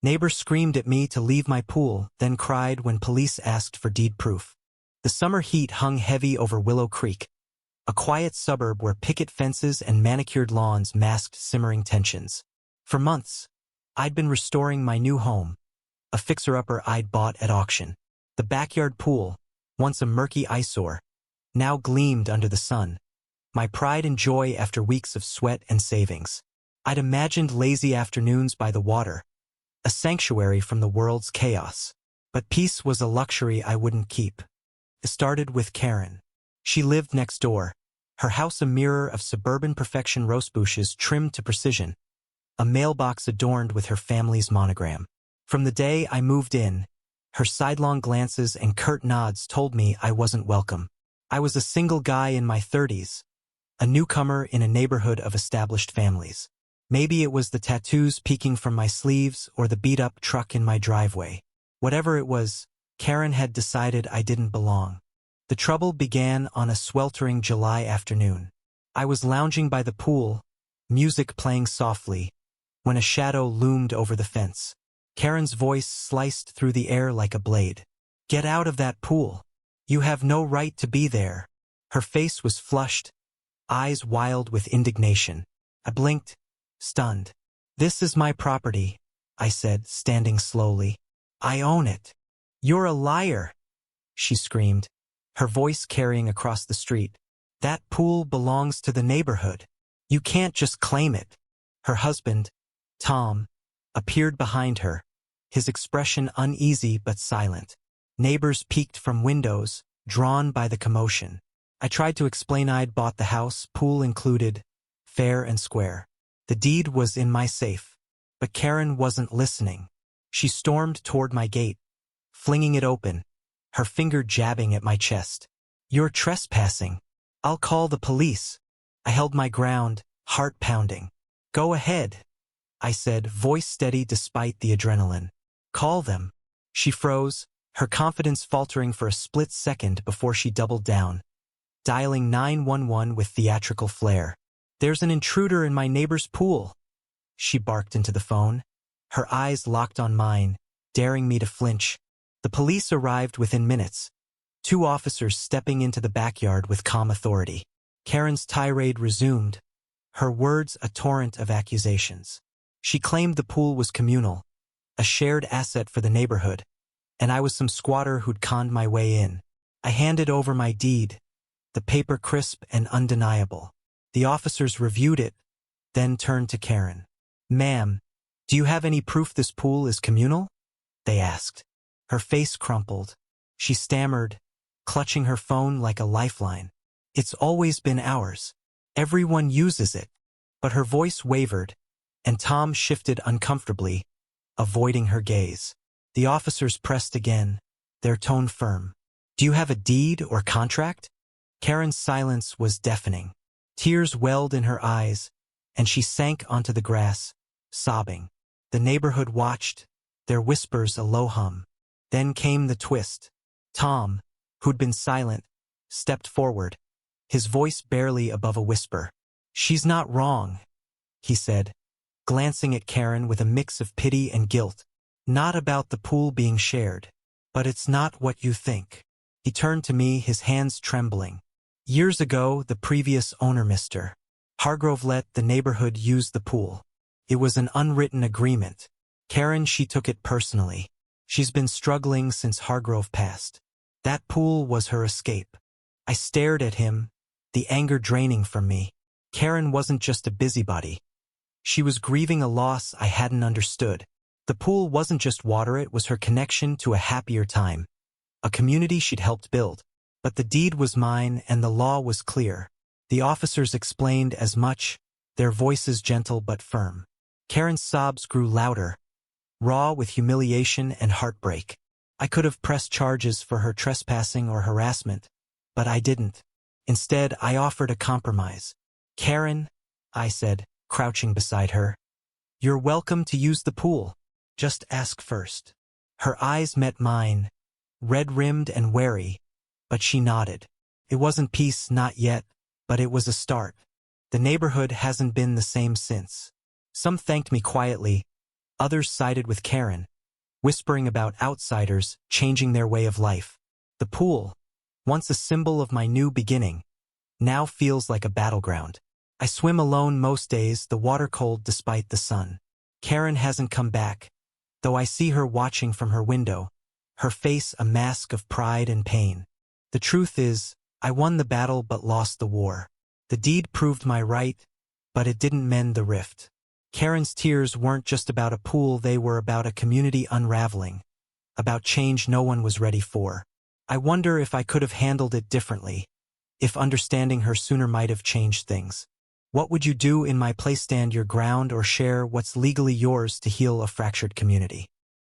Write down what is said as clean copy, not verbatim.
Neighbor screamed at me to leave my pool, then cried when police asked for deed proof. The summer heat hung heavy over Willow Creek, a quiet suburb where picket fences and manicured lawns masked simmering tensions. For months, I'd been restoring my new home, a fixer-upper I'd bought at auction. The backyard pool, once a murky eyesore, now gleamed under the sun, my pride and joy after weeks of sweat and savings. I'd imagined lazy afternoons by the water, a sanctuary from the world's chaos. But peace was a luxury I wouldn't keep. It started with Karen. She lived next door, her house a mirror of suburban perfection, rosebushes trimmed to precision, a mailbox adorned with her family's monogram. From the day I moved in, her sidelong glances and curt nods told me I wasn't welcome. I was a single guy in my 30s, a newcomer in a neighborhood of established families. Maybe it was the tattoos peeking from my sleeves or the beat-up truck in my driveway. Whatever it was, Karen had decided I didn't belong. The trouble began on a sweltering July afternoon. I was lounging by the pool, music playing softly, when a shadow loomed over the fence. Karen's voice sliced through the air like a blade. "Get out of that pool. You have no right to be there." Her face was flushed, eyes wild with indignation. I blinked, stunned. "This is my property," I said, standing slowly. "I own it." "You're a liar," she screamed, her voice carrying across the street. "That pool belongs to the neighborhood. You can't just claim it." Her husband, Tom, appeared behind her, his expression uneasy but silent. Neighbors peeked from windows, drawn by the commotion. I tried to explain I'd bought the house, pool included, fair and square. The deed was in my safe. But Karen wasn't listening. She stormed toward my gate, flinging it open, her finger jabbing at my chest. "You're trespassing. I'll call the police." I held my ground, heart pounding. "Go ahead," I said, voice steady despite the adrenaline. "Call them." She froze, her confidence faltering for a split second before she doubled down, dialing 911 with theatrical flair. "There's an intruder in my neighbor's pool," she barked into the phone, her eyes locked on mine, daring me to flinch. The police arrived within minutes, 2 officers stepping into the backyard with calm authority. Karen's tirade resumed, her words a torrent of accusations. She claimed the pool was communal, a shared asset for the neighborhood, and I was some squatter who'd conned my way in. I handed over my deed, the paper crisp and undeniable. The officers reviewed it, then turned to Karen. "Ma'am, do you have any proof this pool is communal?" they asked. Her face crumpled. She stammered, clutching her phone like a lifeline. "It's always been ours. Everyone uses it." But her voice wavered, and Tom shifted uncomfortably, avoiding her gaze. The officers pressed again, their tone firm. "Do you have a deed or contract?" Karen's silence was deafening. Tears welled in her eyes, and she sank onto the grass, sobbing. The neighborhood watched, their whispers a low hum. Then came the twist. Tom, who'd been silent, stepped forward, his voice barely above a whisper. "She's not wrong," he said, glancing at Karen with a mix of pity and guilt. "Not about the pool being shared. But it's not what you think." He turned to me, his hands trembling. "Years ago, the previous owner, Mr. Hargrove, let the neighborhood use the pool. It was an unwritten agreement. Karen, she took it personally. She's been struggling since Hargrove passed. That pool was her escape." I stared at him, the anger draining from me. Karen wasn't just a busybody. She was grieving a loss I hadn't understood. The pool wasn't just water, it was her connection to a happier time, a community she'd helped build. But the deed was mine and the law was clear. The officers explained as much, their voices gentle but firm. Karen's sobs grew louder, raw with humiliation and heartbreak. I could have pressed charges for her trespassing or harassment, but I didn't. Instead, I offered a compromise. "Karen," I said, crouching beside her, "you're welcome to use the pool. Just ask first." Her eyes met mine, red-rimmed and wary, but she nodded. It wasn't peace, not yet, but it was a start. The neighborhood hasn't been the same since. Some thanked me quietly, Others sided with Karen, whispering about outsiders changing their way of life. The pool, once a symbol of my new beginning, now feels like a battleground. I swim alone most days, the water cold despite the sun. Karen hasn't come back, though I see her watching from her window, her face a mask of pride and pain. The truth is, I won the battle but lost the war. The deed proved my right, but it didn't mend the rift. Karen's tears weren't just about a pool, they were about a community unraveling, about change no one was ready for. I wonder if I could have handled it differently, if understanding her sooner might have changed things. What would you do in my place? Stand your ground or share what's legally yours to heal a fractured community?